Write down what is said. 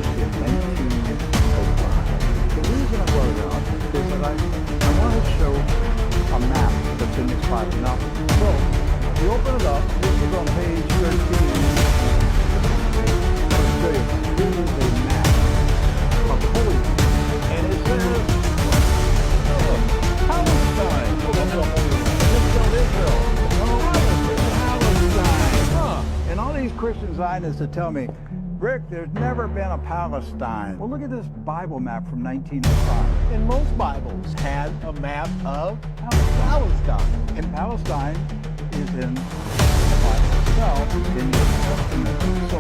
in 1905. The reason I wrote it out is that I want to show a map that's in this Bible. Now, so, you open it up, this is on page 13. I'll show you. This is a map of Holy Land. And it says, Palestine. Oh, that's the Holy Land. It's still Israel. And all these Christian Zionists that tell me, Rick, there's never been a Palestine. Well, look at this Bible map from 1905. And most Bibles had a map of Palestine. And Palestine is in the Bible itself, in the Old Testament. So